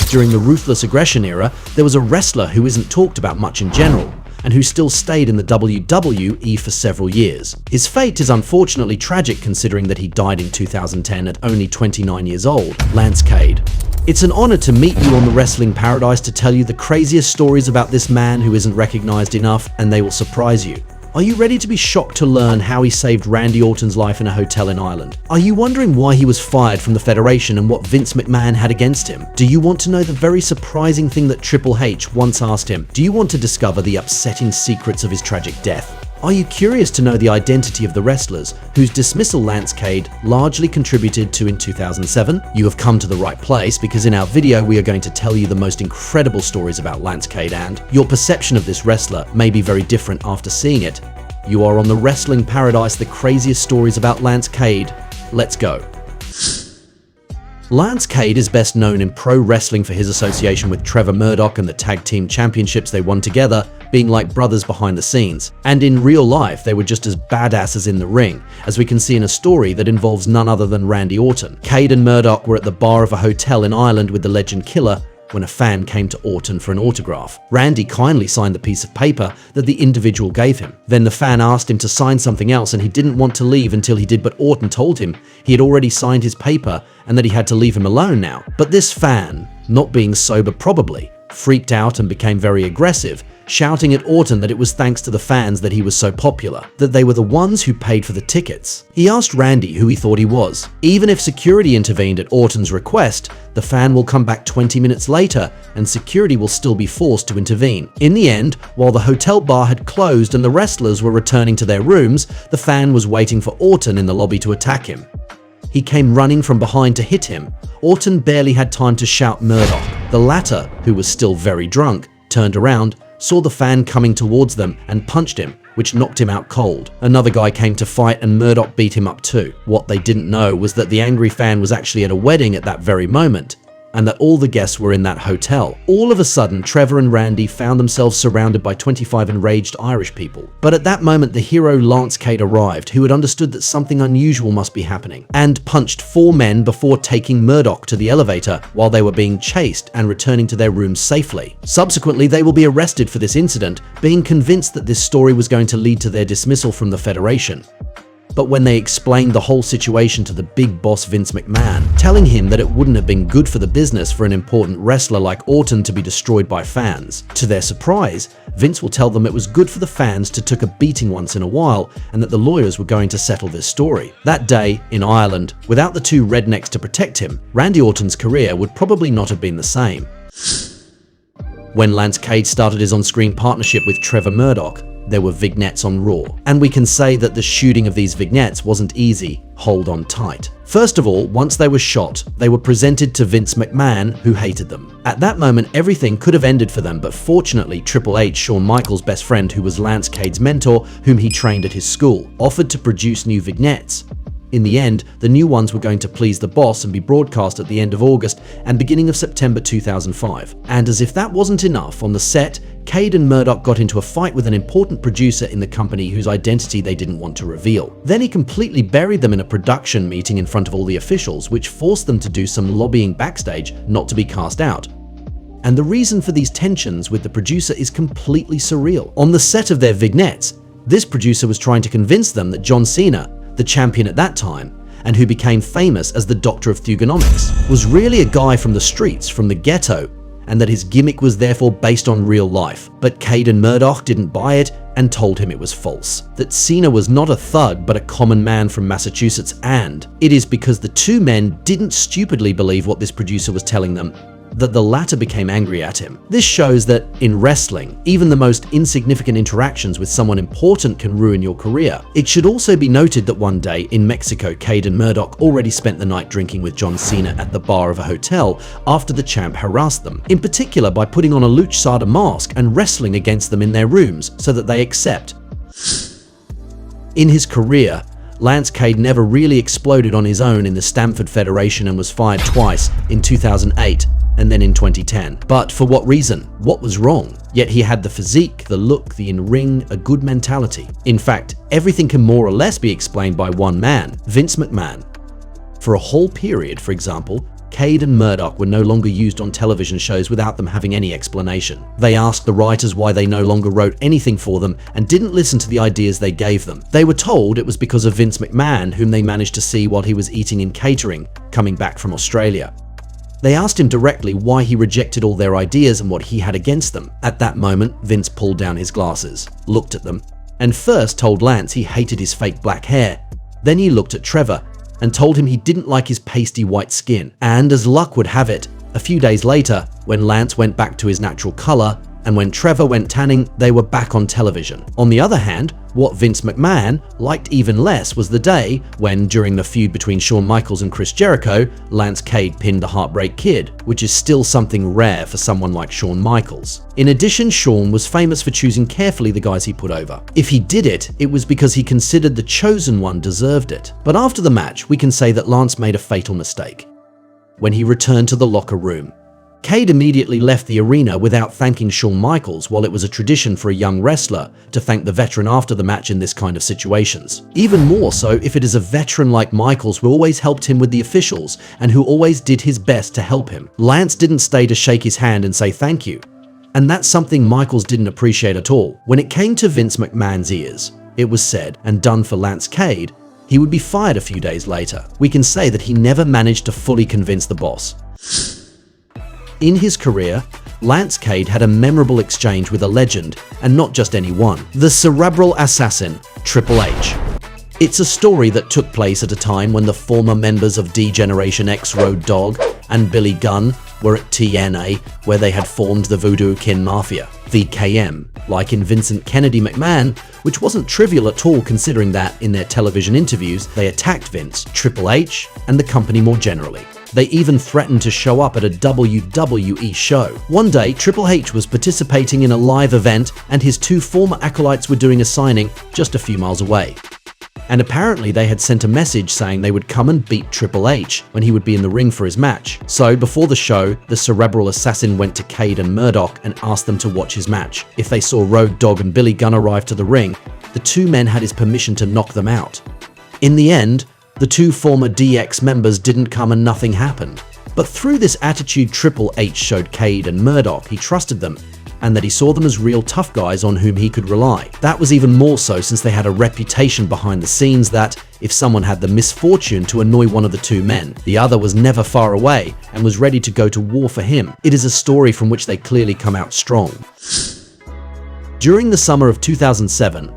During the Ruthless Aggression era, there was a wrestler who isn't talked about much in general, and who still stayed in the WWE for several years. His fate is unfortunately tragic considering that he died in 2010 at only 29 years old, Lance Cade. It's an honor to meet you on the Wrestling Paradise to tell you the craziest stories about this man who isn't recognized enough, and they will surprise you. Are you ready to be shocked to learn how he saved Randy Orton's life in a hotel in Ireland? Are you wondering why he was fired from the Federation and what Vince McMahon had against him? Do you want to know the very surprising thing that Triple H once asked him? Do you want to discover the upsetting secrets of his tragic death? Are you curious to know the identity of the wrestlers whose dismissal Lance Cade largely contributed to in 2007? You have come to the right place, because in our video we are going to tell you the most incredible stories about Lance Cade, and your perception of this wrestler may be very different after seeing it. You are on the Wrestling Paradise, the craziest stories about Lance Cade. Let's go. Lance Cade is best known in pro wrestling for his association with Trevor Murdoch and the tag team championships they won together, being like brothers behind the scenes. And in real life, they were just as badasses in the ring, as we can see in a story that involves none other than Randy Orton. Cade and Murdoch were at the bar of a hotel in Ireland with the legend Killer when a fan came to Orton for an autograph. Randy kindly signed the piece of paper that the individual gave him. Then the fan asked him to sign something else, and he didn't want to leave until he did, but Orton told him he had already signed his paper and that he had to leave him alone now. But this fan, not being sober probably, freaked out and became very aggressive, shouting at Orton that it was thanks to the fans that he was so popular, that they were the ones who paid for the tickets. He asked Randy who he thought he was. Even if security intervened at Orton's request, the fan will come back 20 minutes later and security will still be forced to intervene. In the end, while the hotel bar had closed and the wrestlers were returning to their rooms, the fan was waiting for Orton in the lobby to attack him. He came running from behind to hit him. Orton barely had time to shout Murdoch. The latter, who was still very drunk, turned around, saw the fan coming towards them and punched him, which knocked him out cold. Another guy came to fight and Murdoch beat him up too. What they didn't know was that the angry fan was actually at a wedding at that very moment, and that all the guests were in that hotel. All of a sudden, Trevor and Randy found themselves surrounded by 25 enraged Irish people. But at that moment, the hero Lance Cade arrived, who had understood that something unusual must be happening, and punched 4 men before taking Murdoch to the elevator while they were being chased and returning to their rooms safely. Subsequently, they will be arrested for this incident, being convinced that this story was going to lead to their dismissal from the Federation. But when they explained the whole situation to the big boss Vince McMahon, telling him that it wouldn't have been good for the business for an important wrestler like Orton to be destroyed by fans, to their surprise, Vince will tell them it was good for the fans to take a beating once in a while and that the lawyers were going to settle this story. That day, in Ireland, without the 2 rednecks to protect him, Randy Orton's career would probably not have been the same. When Lance Cade started his on-screen partnership with Trevor Murdoch, there were vignettes on Raw, and we can say that the shooting of these vignettes wasn't easy. Hold on tight. First of all, once they were shot, they were presented to Vince McMahon, who hated them. At that moment, everything could have ended for them, but fortunately, Triple H, Shawn Michaels' best friend, who was Lance Cade's mentor, whom he trained at his school, offered to produce new vignettes. In the end, the new ones were going to please the boss and be broadcast at the end of August and beginning of September 2005. And as if that wasn't enough, on the set, Cade and Murdoch got into a fight with an important producer in the company whose identity they didn't want to reveal. Then he completely buried them in a production meeting in front of all the officials, which forced them to do some lobbying backstage not to be cast out. And the reason for these tensions with the producer is completely surreal. On the set of their vignettes, this producer was trying to convince them that John Cena, the champion at that time, and who became famous as the Doctor of Thugonomics, was really a guy from the streets, from the ghetto, and that his gimmick was therefore based on real life. But Cade and Murdoch didn't buy it and told him it was false. That Cena was not a thug but a common man from Massachusetts, and it is because the 2 men didn't stupidly believe what this producer was telling them that the latter became angry at him. This shows that in wrestling, even the most insignificant interactions with someone important can ruin your career. It should also be noted that one day in Mexico, Cade and Murdoch already spent the night drinking with John Cena at the bar of a hotel after the champ harassed them, in particular by putting on a luchador mask and wrestling against them in their rooms so that they accept. In his career, Lance Cade never really exploded on his own in the Stamford Federation and was fired twice, in 2008 and then in 2010. But for what reason? What was wrong? Yet he had the physique, the look, the in-ring, a good mentality. In fact, everything can more or less be explained by one man, Vince McMahon. For a whole period, for example, Cade and Murdoch were no longer used on television shows without them having any explanation. They asked the writers why they no longer wrote anything for them and didn't listen to the ideas they gave them. They were told it was because of Vince McMahon, whom they managed to see while he was eating in catering, coming back from Australia. They asked him directly why he rejected all their ideas and what he had against them. At that moment, Vince pulled down his glasses, looked at them, and first told Lance he hated his fake black hair. Then he looked at Trevor and told him he didn't like his pasty white skin. And as luck would have it, a few days later, when Lance went back to his natural color and when Trevor went tanning, they were back on television. On the other hand, what Vince McMahon liked even less was the day when, during the feud between Shawn Michaels and Chris Jericho, Lance Cade pinned the Heartbreak Kid, which is still something rare for someone like Shawn Michaels. In addition, Shawn was famous for choosing carefully the guys he put over. If he did it, it was because he considered the chosen one deserved it. But after the match, we can say that Lance made a fatal mistake. When he returned to the locker room, Cade immediately left the arena without thanking Shawn Michaels, while it was a tradition for a young wrestler to thank the veteran after the match in this kind of situations. Even more so if it is a veteran like Michaels who always helped him with the officials and who always did his best to help him. Lance didn't stay to shake his hand and say thank you. And that's something Michaels didn't appreciate at all. When it came to Vince McMahon's ears, it was said and done for Lance Cade, he would be fired a few days later. We can say that he never managed to fully convince the boss. In his career, Lance Cade had a memorable exchange with a legend, and not just any one, the cerebral assassin, Triple H. It's a story that took place at a time when the former members of D-Generation X Road Dogg and Billy Gunn were at TNA, where they had formed the Voodoo Kin Mafia, VKM, like in Vincent Kennedy McMahon, which wasn't trivial at all considering that, in their television interviews, they attacked Vince, Triple H, and the company more generally. They even threatened to show up at a WWE show. One day, Triple H was participating in a live event and his two former acolytes were doing a signing just a few miles away. And apparently they had sent a message saying they would come and beat Triple H when he would be in the ring for his match. So before the show, the cerebral assassin went to Cade and Murdoch and asked them to watch his match. If they saw Road Dogg and Billy Gunn arrive to the ring, the two men had his permission to knock them out. In the end, the two former DX members didn't come and nothing happened. But through this attitude Triple H showed Cade and Murdoch he trusted them, and that he saw them as real tough guys on whom he could rely. That was even more so since they had a reputation behind the scenes that, if someone had the misfortune to annoy one of the two men, the other was never far away and was ready to go to war for him. It is a story from which they clearly come out strong. During the summer of 2007,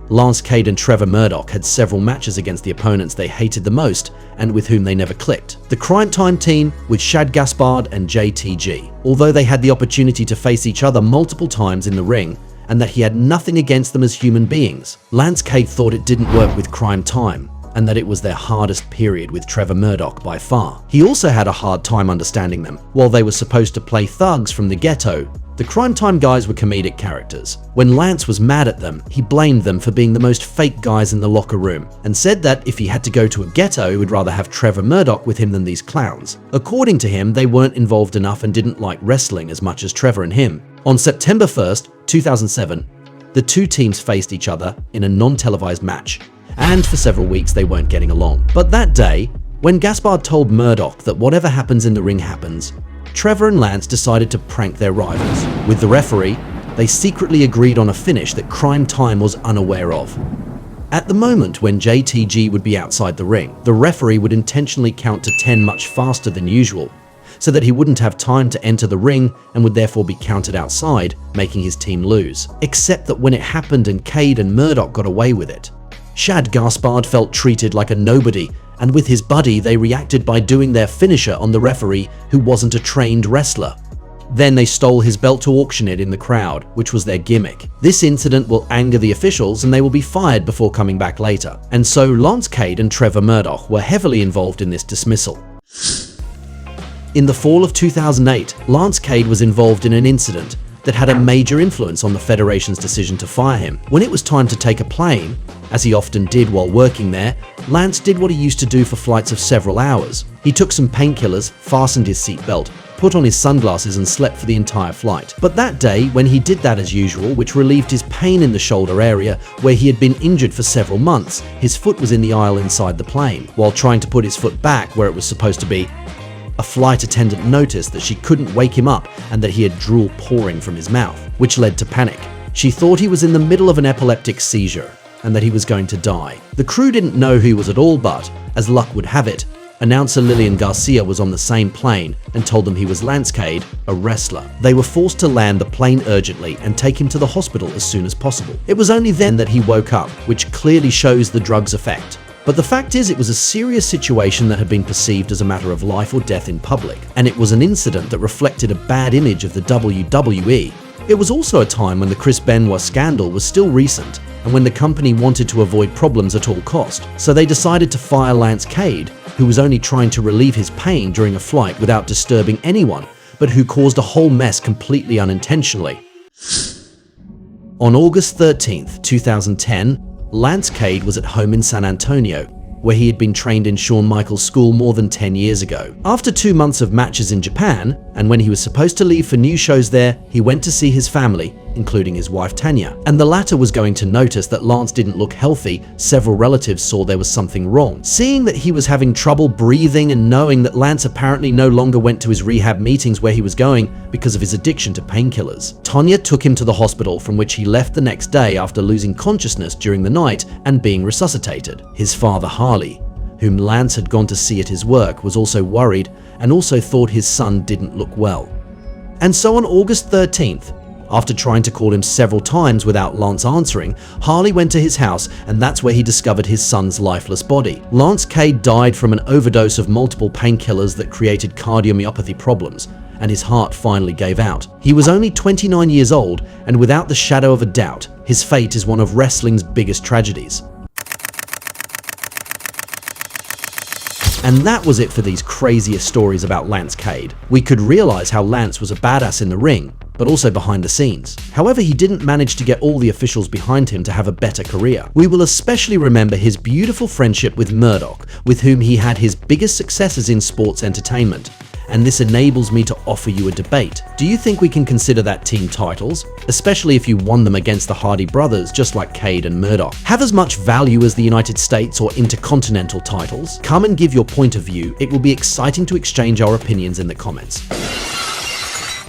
Lance Cade and Trevor Murdoch had several matches against the opponents they hated the most and with whom they never clicked. The Crime Time team with Shad Gaspard and JTG. Although they had the opportunity to face each other multiple times in the ring and that he had nothing against them as human beings, Lance Cade thought it didn't work with Crime Time and that it was their hardest period with Trevor Murdoch by far. He also had a hard time understanding them. While they were supposed to play thugs from the ghetto, the Crime Time guys were comedic characters. When Lance was mad at them, he blamed them for being the most fake guys in the locker room and said that if he had to go to a ghetto, he would rather have Trevor Murdoch with him than these clowns. According to him, they weren't involved enough and didn't like wrestling as much as Trevor and him. On September 1st, 2007, the two teams faced each other in a non-televised match, and for several weeks they weren't getting along. But that day, when Gaspard told Murdoch that whatever happens in the ring happens, Trevor and Lance decided to prank their rivals. With the referee, they secretly agreed on a finish that Crime Time was unaware of. At the moment when JTG would be outside the ring, the referee would intentionally count to 10 much faster than usual, so that he wouldn't have time to enter the ring and would therefore be counted outside, making his team lose. Except that when it happened and Cade and Murdoch got away with it, Shad Gaspard felt treated like a nobody, and with his buddy they reacted by doing their finisher on the referee who wasn't a trained wrestler. Then they stole his belt to auction it in the crowd, which was their gimmick. This incident will anger the officials and they will be fired before coming back later. And so Lance Cade and Trevor Murdoch were heavily involved in this dismissal. In the fall of 2008, Lance Cade was involved in an incident that had a major influence on the Federation's decision to fire him. When it was time to take a plane, as he often did while working there, Lance did what he used to do for flights of several hours. He took some painkillers, fastened his seatbelt, put on his sunglasses and slept for the entire flight. But that day, when he did that as usual, which relieved his pain in the shoulder area where he had been injured for several months, his foot was in the aisle inside the plane. While trying to put his foot back where it was supposed to be, a flight attendant noticed that she couldn't wake him up and that he had drool pouring from his mouth, which led to panic. She thought he was in the middle of an epileptic seizure and that he was going to die. The crew didn't know who he was at all, but, as luck would have it, announcer Lillian Garcia was on the same plane and told them he was Lance Cade, a wrestler. They were forced to land the plane urgently and take him to the hospital as soon as possible. It was only then that he woke up, which clearly shows the drug's effect. But the fact is, it was a serious situation that had been perceived as a matter of life or death in public, and it was an incident that reflected a bad image of the WWE. It was also a time when the Chris Benoit scandal was still recent, and when the company wanted to avoid problems at all cost. So they decided to fire Lance Cade, who was only trying to relieve his pain during a flight without disturbing anyone, but who caused a whole mess completely unintentionally. On August 13th, 2010, Lance Cade was at home in San Antonio, where he had been trained in Shawn Michaels' school more than 10 years ago. After 2 months of matches in Japan, and when he was supposed to leave for new shows there, he went to see his family, including his wife Tanya. And the latter was going to notice that Lance didn't look healthy. Several relatives saw there was something wrong. Seeing that he was having trouble breathing and knowing that Lance apparently no longer went to his rehab meetings where he was going because of his addiction to painkillers, Tanya took him to the hospital, from which he left the next day after losing consciousness during the night and being resuscitated. His father Harley, whom Lance had gone to see at his work, was also worried and also thought his son didn't look well. And so on August 13th, after trying to call him several times without Lance answering, Harley went to his house, and that's where he discovered his son's lifeless body. Lance Cade died from an overdose of multiple painkillers that created cardiomyopathy problems, and his heart finally gave out. He was only 29 years old, and without the shadow of a doubt, his fate is one of wrestling's biggest tragedies. And that was it for these craziest stories about Lance Cade. We could realize how Lance was a badass in the ring, but also behind the scenes. However, he didn't manage to get all the officials behind him to have a better career. We will especially remember his beautiful friendship with Murdoch, with whom he had his biggest successes in sports entertainment. And this enables me to offer you a debate. Do you think we can consider that team titles, especially if you won them against the Hardy brothers, just like Cade and Murdoch, have as much value as the United States or Intercontinental titles? Come and give your point of view. It will be exciting to exchange our opinions in the comments.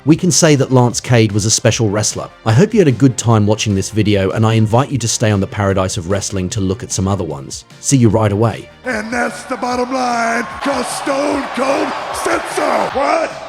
We can say that Lance Cade was a special wrestler. I hope you had a good time watching this video, and I invite you to stay on the Paradise of Wrestling to look at some other ones. See you right away. And that's the bottom line, 'cause Stone Cold said so. What?